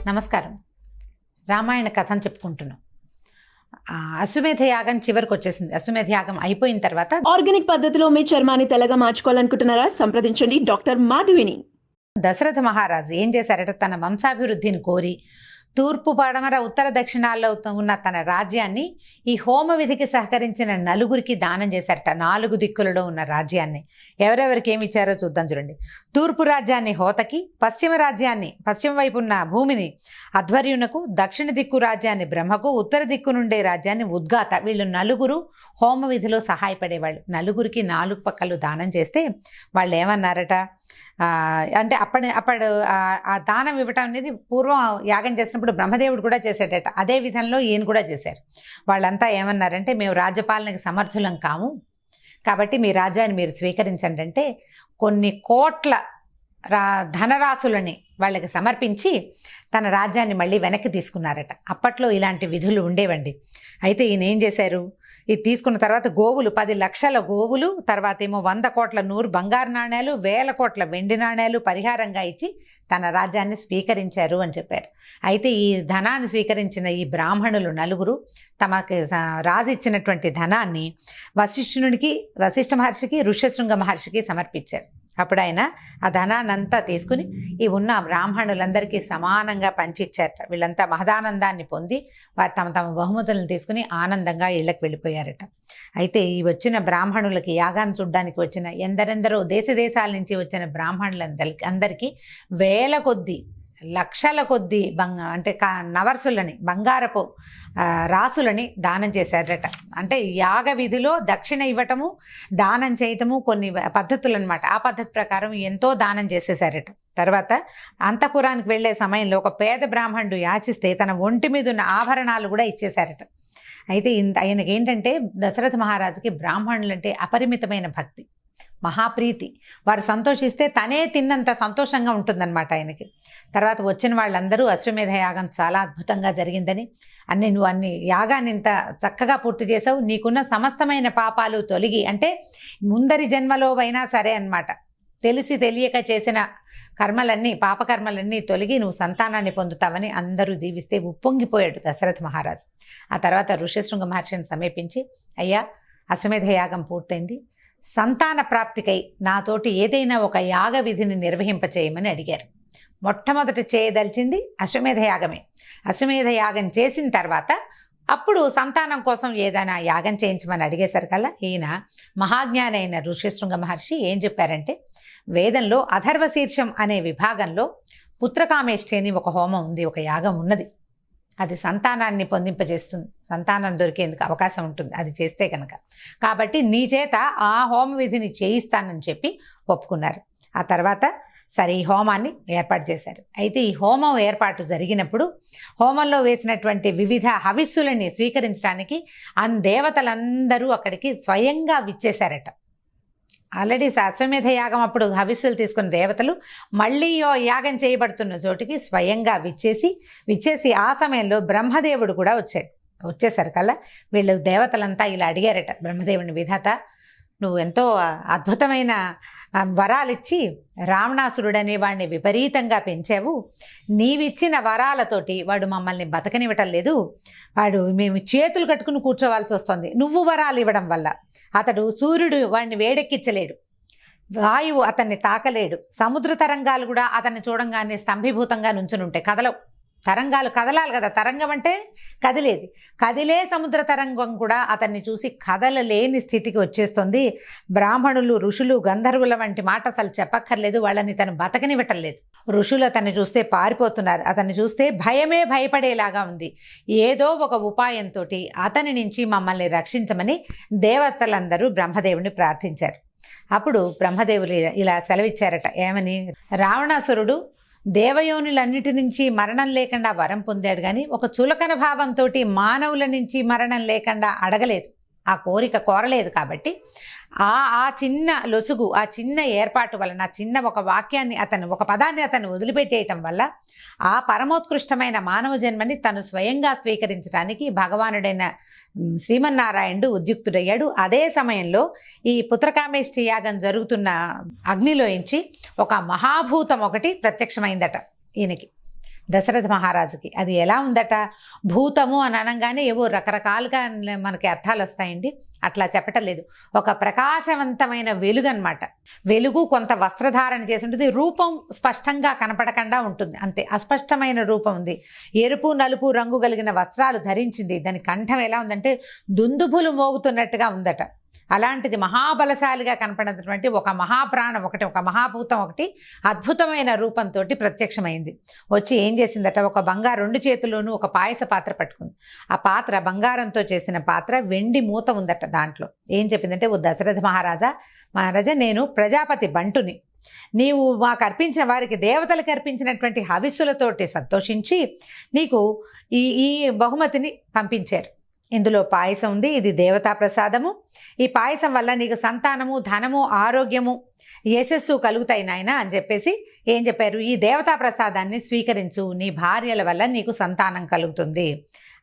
నమస్కారం. రామాయణ కథను చెప్పుకుంటున్నాం. అశ్వమేధ యాగం చివరికి వచ్చేసింది. అశ్వమేధ యాగం అయిపోయిన తర్వాత ఆర్గానిక్ పద్ధతిలో మీ చర్మాన్ని తెల్లగా మార్చుకోవాలనుకుంటున్నారా? సంప్రదించండి డాక్టర్ మాధవిని. దశరథ మహారాజు ఏం చేశారట, తన వంశాభివృద్ధిని కోరి తూర్పు పడమర ఉత్తర దక్షిణాల్లో ఉన్న తన రాజ్యాన్ని ఈ హోమ విధికి సహకరించిన నలుగురికి దానం చేశారట. 4 దిక్కులలో ఉన్న రాజ్యాన్ని ఎవరెవరికి ఏమి ఇచ్చారో చూద్దాం. చూడండి, తూర్పు రాజ్యాన్ని హోతకి, పశ్చిమ వైపు ఉన్న భూమిని అధ్వర్యునకు, దక్షిణ దిక్కు రాజ్యాన్ని బ్రహ్మకు, ఉత్తర దిక్కు నుండే రాజ్యాన్ని ఉద్గాత. వీళ్ళు నలుగురు హోమ విధిలో సహాయపడేవాళ్ళు. నలుగురికి 4 పక్కలు దానం చేస్తే వాళ్ళు ఏమన్నారట అంటే అప్పుడు ఆ దానం ఇవ్వటం అనేది పూర్వం యాగం చేసినప్పుడు బ్రహ్మదేవుడు కూడా చేసేటట. అదే విధంలో ఈయన కూడా చేశారు. వాళ్ళంతా ఏమన్నారంటే, మేము రాజ్యపాలనకి సమర్థులం కాము కాబట్టి మీ రాజ్యాన్ని మీరు స్వీకరించండి అంటే కొన్ని కోట్ల ధనరాశులని వాళ్ళకి సమర్పించి తన రాజ్యాన్ని మళ్ళీ వెనక్కి తీసుకున్నారట. అప్పట్లో ఇలాంటి విధులు ఉండేవండి. అయితే ఈయన ఏం చేశారు, ఇది తీసుకున్న తర్వాత గోవులు 10 లక్షల గోవులు, తర్వాత ఏమో 100 కోట్ల నూరు బంగారు నాణ్యాలు, 1000 కోట్ల వెండి నాణ్యాలు పరిహారంగా ఇచ్చి తన రాజ్యాన్ని స్వీకరించారు అని చెప్పారు. అయితే ఈ ధనాన్ని స్వీకరించిన ఈ బ్రాహ్మణులు నలుగురు తమకి రాజు ఇచ్చినటువంటి ధనాన్ని వశిష్ఠ మహర్షికి, ఋష్యశృంగ మహర్షికి సమర్పించారు. అప్పుడు ఆయన ఆ ధనాన్నంతా తీసుకుని ఈ ఉన్న బ్రాహ్మణులందరికీ సమానంగా పంచిచ్చారట. వీళ్ళంతా మహదానందాన్ని పొంది వారు తమ తమ బహుమతులను తీసుకుని ఆనందంగా ఇళ్ళకి వెళ్ళిపోయారట. అయితే ఈ వచ్చిన బ్రాహ్మణులకి, యాగాన్ని చూడ్డానికి వచ్చిన ఎందరెందరో దేశాల నుంచి వచ్చిన బ్రాహ్మణులందరికీ వేల కొద్దీ, లక్షల కొద్దీ నవర్సులని, బంగారపు రాసులని దానం చేశారట. అంటే యాగ విధిలో దక్షిణ ఇవ్వటము, దానం చేయటము కొన్ని పద్ధతులు అనమాట. ఆ పద్ధతి ప్రకారం ఎంతో దానం చేసేసారట. తర్వాత అంతఃపురానికి వెళ్లే సమయంలో ఒక పేద బ్రాహ్మణుడు యాచిస్తే తన ఒంటి మీద ఉన్న ఆభరణాలు కూడా ఇచ్చేశారట. అయితే ఆయనకి ఏంటంటే, దశరథ మహారాజుకి బ్రాహ్మణులంటే అపరిమితమైన భక్తి, మహాప్రీతి. వారు సంతోషిస్తే తనే తిన్నంత సంతోషంగా ఉంటుందన్నమాట ఆయనకి. తర్వాత వచ్చిన వాళ్ళందరూ అశ్వమేధ యాగం చాలా అద్భుతంగా జరిగిందని, నువ్వు అన్ని యాగాన్ని ఇంత చక్కగా పూర్తి చేసావు, నీకున్న సమస్తమైన పాపాలు తొలగి, అంటే ముందరి జన్మలో అయినా సరే అన్నమాట, తెలిసి తెలియక చేసిన పాపకర్మలన్నీ తొలగి నువ్వు సంతానాన్ని పొందుతావని అందరూ దీవిస్తే ఉప్పొంగిపోయాడు దశరథ మహారాజు. ఆ తర్వాత ఋష్యశృంగ మహర్షిని సమీపించి, అయ్యా, అశ్వమేధ యాగం పూర్తయింది, సంతాన ప్రాప్తికై నాతోటి ఏదైనా ఒక యాగ విధిని నిర్వహింపచేయమని అడిగారు. మొట్టమొదట చేయదలిచింది అశ్వమేధ యాగమే. అశ్వమేధ యాగం చేసిన తర్వాత అప్పుడు సంతానం కోసం ఏదైనా యాగం చేయించమని అడిగేసరికల్లా ఈయన మహాజ్ఞాని అయిన ఋష్యశృంగ మహర్షి ఏం చెప్పారంటే, వేదంలో అథర్వశీర్షం అనే విభాగంలో పుత్రకామేష్టి అని ఒక హోమం ఉంది, ఒక యాగం ఉన్నది. అది సంతానాన్ని పొందింపజేస్తుంది, సంతానం దొరికేందుకు అవకాశం ఉంటుంది అది చేస్తే కనుక. కాబట్టి నీ చేత ఆ హోమ విధిని చేయిస్తానని చెప్పి ఒప్పుకున్నారు. ఆ తర్వాత సరే ఈ హోమాన్ని ఏర్పాటు చేశారు. అయితే ఈ హోమం ఏర్పాటు జరిగినప్పుడు హోమంలో వేసినటువంటి వివిధ హవిస్సులని స్వీకరించడానికి దేవతలందరూ అక్కడికి స్వయంగా విచ్చేశారట. ఆల్రెడీ అశ్వమేధ యాగం అప్పుడు హవిస్సులు తీసుకున్న దేవతలు మళ్ళీ యాగం చేయబడుతున్న చోటికి స్వయంగా విచ్చేసి ఆ సమయంలో బ్రహ్మదేవుడు కూడా వచ్చేసరికల్లా వీళ్ళు దేవతలంతా ఇలా అడిగారట బ్రహ్మదేవుని, విధాత, నువ్వు ఎంతో అద్భుతమైన వరాలిచ్చి రావణాసురుడనే వాడిని విపరీతంగా పెంచావు. నీవిచ్చిన వరాలతోటి వాడు మమ్మల్ని బతకనివ్వటం లేదు, మేము చేతులు కట్టుకుని కూర్చోవాల్సి వస్తుంది. నువ్వు వరాలు ఇవ్వడం వల్ల సూర్యుడు వాడిని వేడెక్కించలేడు, వాయువు అతన్ని తాకలేడు, సముద్ర తరంగాలు కూడా అతన్ని చూడంగానే స్తంభీభూతంగా నుంచునుంటాయి, కదలవు. తరంగాలు కదలాలి కదా, తరంగం అంటే కదిలే సముద్ర తరంగం కూడా అతన్ని చూసి కదలలేని స్థితికి వచ్చేస్తుంది. బ్రాహ్మణులు, ఋషులు, గంధర్వుల వంటి మాట అసలు చెప్పక్కర్లేదు, వాళ్ళని తను బతకనివ్వటం లేదు. ఋషులు అతన్ని చూస్తే పారిపోతున్నారు, అతన్ని చూస్తే భయపడేలాగా ఉంది. ఏదో ఒక ఉపాయంతో అతని నుంచి మమ్మల్ని రక్షించమని దేవతలందరూ బ్రహ్మదేవుని ప్రార్థించారు. అప్పుడు బ్రహ్మదేవులు ఇలా సెలవిచ్చారట, ఏమని? రావణాసురుడు దేవయోనులన్నిటి నుంచి మరణం లేకుండా వరం పొందాడు, కానీ ఒక చులకన భావంతో మానవుల నుంచి మరణం లేకుండా అడగలేదు, ఆ కోరిక కోరలేదు. కాబట్టి ఆ చిన్న లొసుగు, ఆ చిన్న ఏర్పాటు వలన, చిన్న ఒక వాక్యాన్ని ఒక పదాన్ని అతను వదిలిపెట్టేయటం వల్ల ఆ పరమోత్కృష్టమైన మానవ జన్మని తను స్వయంగా స్వీకరించడానికి భగవానుడైన శ్రీమన్నారాయణుడు ఉద్యుక్తుడయ్యాడు. అదే సమయంలో ఈ పుత్రకామేష్టి యాగం జరుగుతున్న అగ్నిలోంచి ఒక మహాభూతం ఒకటి ప్రత్యక్షమైందట ఈయనకి. దశరథ మహారాజుకి. అది ఎలా ఉందట, భూతము అని అనగానే ఏవో రకరకాలుగా మనకి అర్థాలు వస్తాయండి. అట్లా చెప్పటం లేదు. ఒక ప్రకాశవంతమైన వెలుగు అనమాట. వెలుగు, కొంత వస్త్రధారణ చేసి ఉంటుంది, రూపం స్పష్టంగా కనపడకుండా ఉంటుంది, అంతే. అస్పష్టమైన రూపం ఉంది. ఎరుపు నలుపు రంగు కలిగిన వస్త్రాలు ధరించింది. దాని కంఠం ఎలా ఉందంటే దుందుభులు మోగుతున్నట్టుగా ఉందట. అలాంటిది మహాబలశాలిగా కనపడినటువంటి ఒక మహాప్రాణం ఒకటి, ఒక మహాభూతం ఒకటి అద్భుతమైన రూపంతో ప్రత్యక్షమైంది. వచ్చి ఏం చేసిందట, ఒక బంగారు 2 చేతుల్లోనూ ఒక పాయస పాత్ర పట్టుకుంది. ఆ పాత్ర బంగారంతో చేసిన పాత్ర, వెండి మూత ఉందట. దాంట్లో ఏం చెప్పిందంటే, ఓ దశరథ మహారాజా, నేను ప్రజాపతి బంటుని. నీవు మాకు అర్పించిన వారికి, దేవతలకు అర్పించినటువంటి హవిస్సులతోటి సంతోషించి నీకు ఈ బహుమతిని పంపించారు. ఇందులో పాయసం ఉంది, ఇది దేవతా ప్రసాదము. ఈ పాయసం వల్ల నీకు సంతానము, ధనము, ఆరోగ్యము, యశస్సు కలుగుతాయి నాయన అని చెప్పేసి ఏం చెప్పారు, ఈ దేవతా ప్రసాదాన్ని స్వీకరించు, నీ భార్యల వల్ల నీకు సంతానం కలుగుతుంది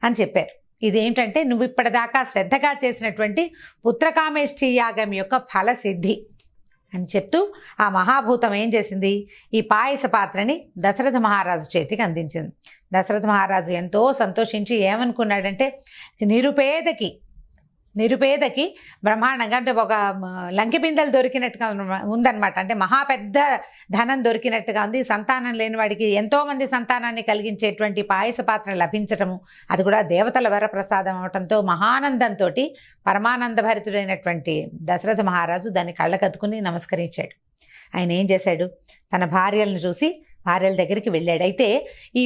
అని చెప్పారు. ఇదేంటంటే నువ్వు ఇప్పటిదాకా శ్రద్ధగా చేసినటువంటి పుత్రకామేష్ఠి యాగం యొక్క ఫలసిద్ధి అని చెప్తూ ఆ మహాభూతం ఏం చేసింది, ఈ పాయస పాత్రని దశరథ మహారాజు చేతికి అందించింది. దశరథ మహారాజు ఎంతో సంతోషించి ఏమనుకున్నాడంటే, నిరుపేదకి బ్రహ్మాండంగా, అంటే ఒక లంకి బిందెలు దొరికినట్టుగా ఉందన్నమాట. అంటే మహా పెద్ద ధనం దొరికినట్టుగా ఉంది. సంతానం లేని వాడికి ఎంతోమంది సంతానాన్ని కలిగించేటువంటి పాయస పాత్ర లభించటము, అది కూడా దేవతల వరప్రసాదం అవటంతో మహానందంతో పరమానంద భరితుడైనటువంటి దశరథ మహారాజు దాన్ని కళ్ళకద్దుకుని నమస్కరించాడు. ఆయన ఏం చేశాడు, తన భార్యలను చూసి భార్యల దగ్గరికి వెళ్ళాడు. అయితే ఈ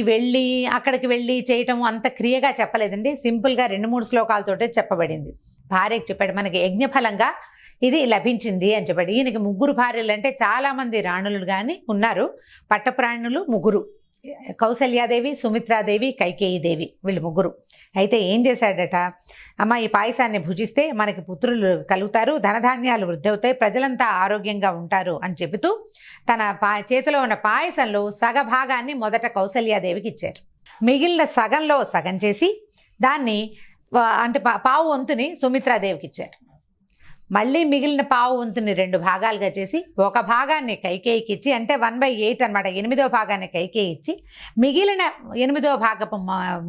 అక్కడికి వెళ్ళి చేయటము అంత క్రియగా చెప్పలేదండి, సింపుల్గా 2-3 శ్లోకాలతోటే చెప్పబడింది. భార్యకి చెప్పాడు, మనకి యజ్ఞఫలంగా ఇది లభించింది అని చెప్పాడు. ఈయనకి 3 భార్యలు, అంటే చాలామంది రాణులు కానీ ఉన్నారు, పట్టప్రాణులు 3, కౌసల్యాదేవి, సుమిత్రాదేవి, కైకేయీదేవి, వీళ్ళు 3. అయితే ఏం చేశాడట, అమ్మ ఈ పాయసాన్ని భుజిస్తే మనకి పుత్రులు కలుగుతారు, ధనధాన్యాలు వృద్ధి అవుతాయి, ప్రజలంతా ఆరోగ్యంగా ఉంటారు అని చెబుతూ తన చేతిలో ఉన్న పాయసంలో సగభాగాన్ని మొదట కౌసల్యాదేవికి ఇచ్చారు. మిగిలిన సగంలో సగం చేసి దాన్ని అంటే పావు వంతుని సుమిత్రాదేవికి ఇచ్చారు. మళ్ళీ మిగిలిన పావు వంతుని 2 భాగాలుగా చేసి ఒక భాగాన్ని కైకేయికి ఇచ్చి, అంటే 1/8 అనమాట, 8వ భాగాన్ని కైకేయి ఇచ్చి, మిగిలిన 8వ భాగపు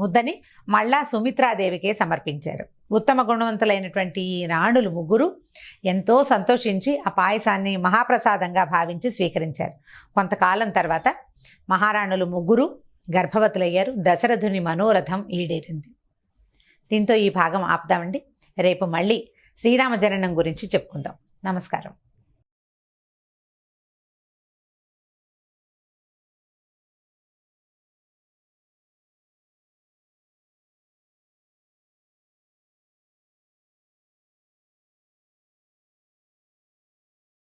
ముద్దని మళ్ళా సుమిత్రాదేవికే సమర్పించారు. ఉత్తమ గుణవంతులైనటువంటి ఈ రాణులు 3 ఎంతో సంతోషించి ఆ పాయసాన్ని మహాప్రసాదంగా భావించి స్వీకరించారు. కొంతకాలం తర్వాత మహారాణులు 3 గర్భవతులయ్యారు. దశరథుని మనోరథం ఈడేరింది. దీంతో ఈ భాగం ఆపుదామండి. రేపు మళ్ళీ శ్రీరామ జననం గురించి చెప్పుకుందాం. నమస్కారం.